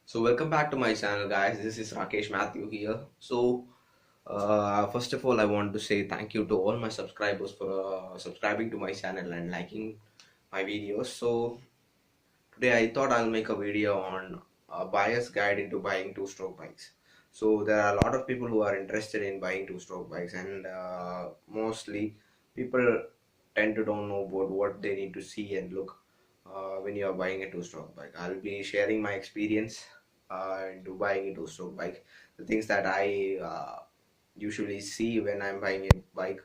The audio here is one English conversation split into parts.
So welcome back to my channel, guys. This is Rakesh Matthew here. First of all, I want to say thank you to all my subscribers for subscribing to my channel and liking my videos. So today I thought I'll make a video on a buyer's guide into buying two-stroke bikes. So there are a lot of people who are interested in buying two-stroke bikes, and mostly people tend to don't know about what they need to see and look when you are buying a two-stroke bike. I'll be sharing my experience into buying a two-stroke bike, the things that I usually see when I'm buying a bike.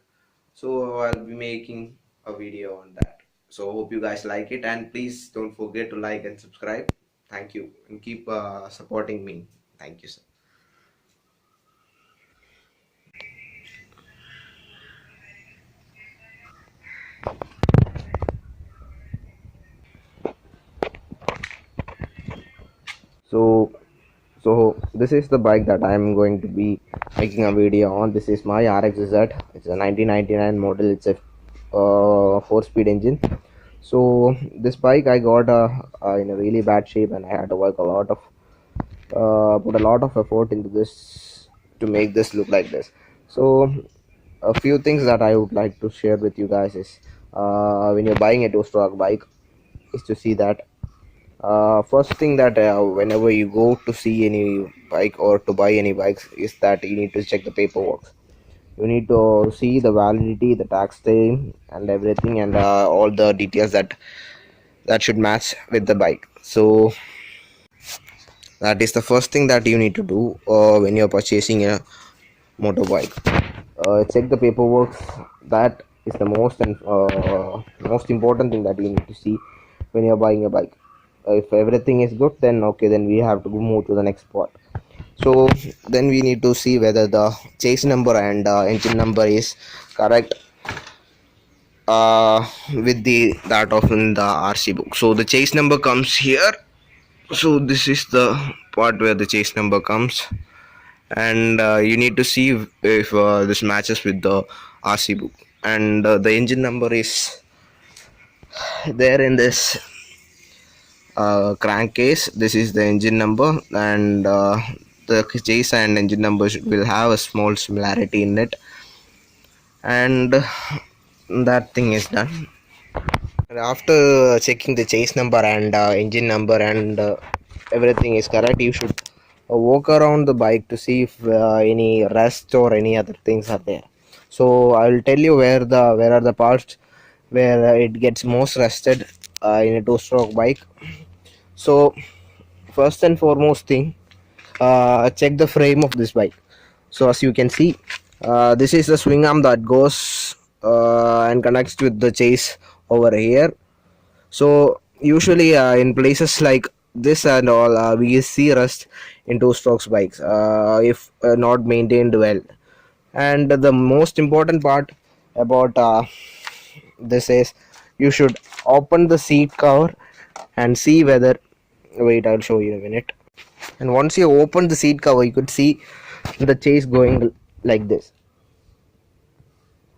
So I'll be making a video on that. So hope you guys like it, and please don't forget to like and subscribe. Thank you, and keep supporting me. Thank you, sir. So so this is the bike that I'm going to be making a video on. This is my RXZ. It's a 1999 model. It's a 4-speed engine. So this bike I got in a really bad shape, and I had to work a lot of put a lot of effort into this to make this look like this. So a few things that I would like to share with you guys is when you're buying a two-stroke bike is to see that first thing that whenever you go to see any bike or to buy any bikes is that you need to check the paperwork. You need to see the validity, the tax claim, and everything, and all the details that should match with the bike. So that is the first thing that you need to do when you're purchasing a motorbike. Check the paperwork. That is the most important thing that you need to see when you're buying a bike. If everything is good, then okay, then we have to move to the next part. So then we need to see whether the chase number and engine number is correct with the that of in the RC book. So the chase number comes here. So this is the part where the chase number comes, and you need to see if this matches with the RC book, and the engine number is there in this crankcase. This is the engine number, and the chase and engine number will have a small similarity in it, and that thing is done. And after checking the chase number and engine number and everything is correct, you should walk around the bike to see if any rust or any other things are there. So I'll tell you where are the parts where it gets most rusted in a two-stroke bike. So first and foremost thing, check the frame of this bike. So as you can see, this is the swing arm that goes and connects with the chase over here. So usually in places like this and all, we see rust in two strokes bikes if not maintained well. And the most important part about this is you should open the seat cover and see whether, wait, I'll show you in a minute. And once you open the seat cover, you could see the chase going like this.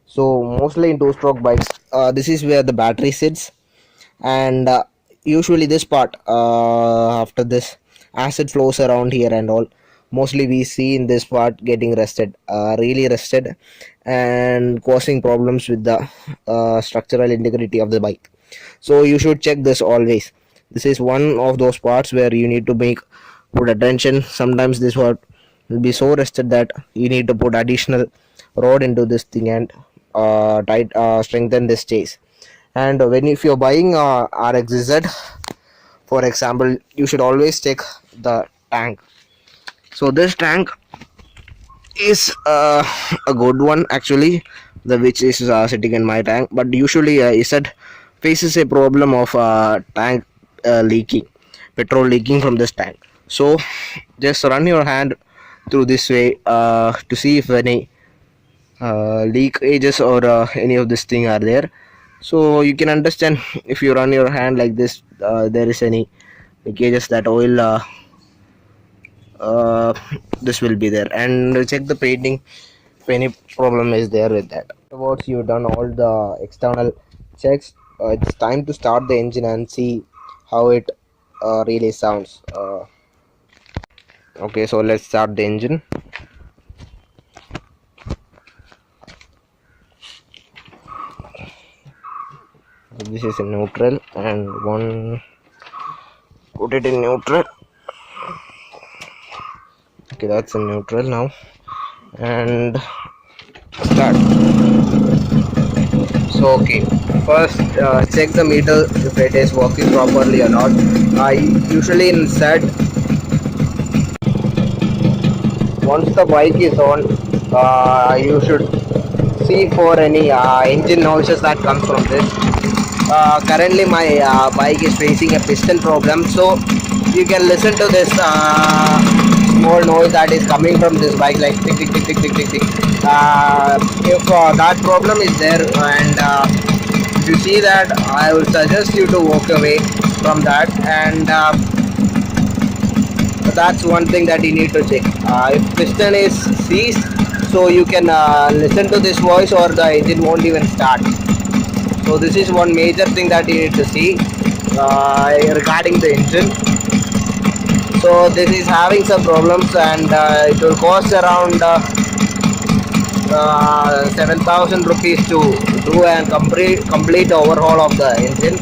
So mostly in two stroke bikes, this is where the battery sits, and usually this part, after this, acid flows around here and all. Mostly we see in this part getting rusted, really rusted, and causing problems with the structural integrity of the bike. So you should check this always. This is one of those parts where you need to put attention. Sometimes this part will be so rusted that you need to put additional rod into this thing and strengthen this chase. And when if you're buying RXZ, for example, you should always check the tank. So this tank is a good one actually, the which is sitting in my tank, but usually it faces a problem of tank leaking, petrol leaking from this tank. So just run your hand through this way to see if any leakages or any of this thing are there. So you can understand, if you run your hand like this, there is any leakages, that oil uh, this will be there. And check the painting if any problem is there with that. Afterwards you've done all the external checks, it's time to start the engine and see how it really sounds. Okay, so let's start the engine. This is in neutral, and one, put it in neutral. Okay, that's in neutral now, and start. So okay, first check the meter if it is working properly or not. I usually in set, once the bike is on, you should see for any engine noises that comes from this. Currently my bike is facing a piston problem, so you can listen to this small noise that is coming from this bike, like tick tick tick tick tick tick tick. If that problem is there, and if you see that, I would suggest you to walk away from that, and that's one thing that you need to check. If piston is seized, so you can listen to this voice, or the engine won't even start. So this is one major thing that you need to see regarding the engine. So this is having some problems, and it will cost around 7,000 rupees to do a complete overhaul of the engine.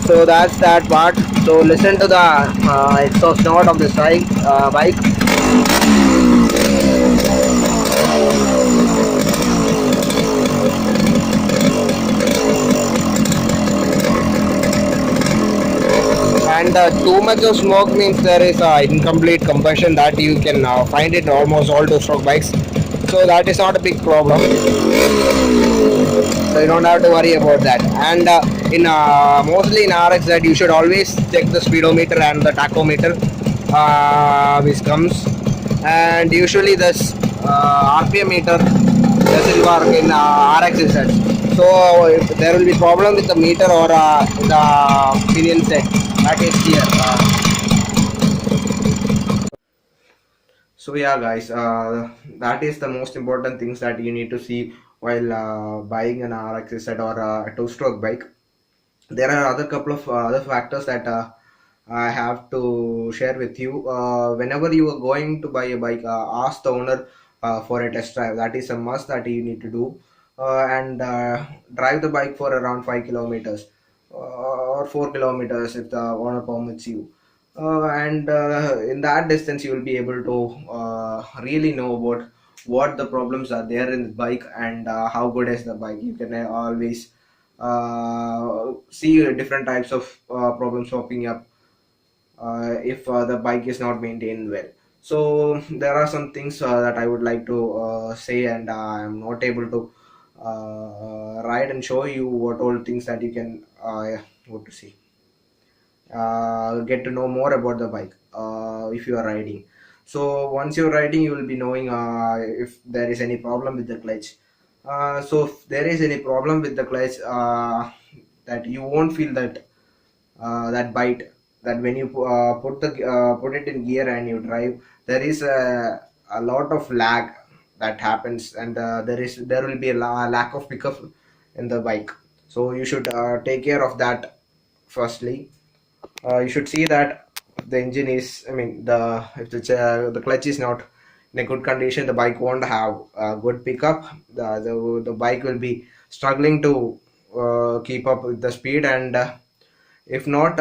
So that's that part. So listen to the exhaust note of this bike. And too much of smoke means there is incomplete combustion that you can find it in almost all two-stroke bikes. So that is not a big problem. So you don't have to worry about that. And in mostly in RX, that you should always check the speedometer and the tachometer which comes. And usually this RPM meter doesn't work in RX sets. So if there will be problem with the meter or the pinion set, that is here. So yeah, guys, that is the most important things that you need to see while buying an RX set or a two-stroke bike. There are other couple of other factors that I have to share with you. Whenever you are going to buy a bike, ask the owner for a test drive. That is a must that you need to do, and drive the bike for around 5 kilometers or 4 kilometers if the owner permits you. And in that distance, you will be able to really know about what the problems are there in the bike, and how good is the bike. You can always see different types of problems popping up if the bike is not maintained well. So there are some things that I would like to say, and I'm not able to write and show you what all things that you can what to see, get to know more about the bike if you are riding. So once you're riding, you will be knowing if there is any problem with the clutch. So if there is any problem with the clutch, that you won't feel that bite, that when you put it in gear and you drive, there is a lot of lag that happens, and there will be a lack of pickup in the bike. So you should take care of that firstly. You should see that the engine is, I mean, if the clutch is not in a good condition, the bike won't have a good pickup. The bike will be struggling to keep up with the speed, and if not,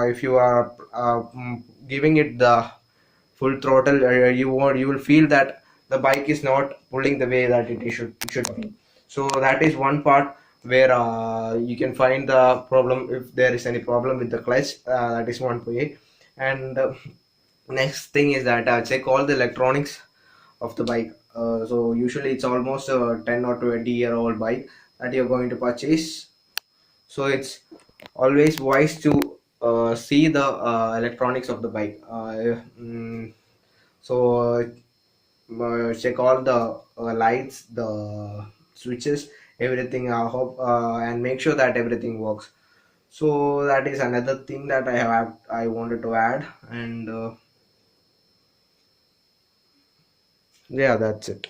if you are giving it the full throttle, you will feel that the bike is not pulling the way that it should be. So that is one part where you can find the problem if there is any problem with the clutch. That is one way. And next thing is that check all the electronics of the bike. So usually it's almost a 10 or 20-year-old bike that you're going to purchase. So it's always wise to see the electronics of the bike. So check all the lights, the switches, everything. Hope and make sure that everything works. So that is another thing that I wanted to add, and yeah, that's it.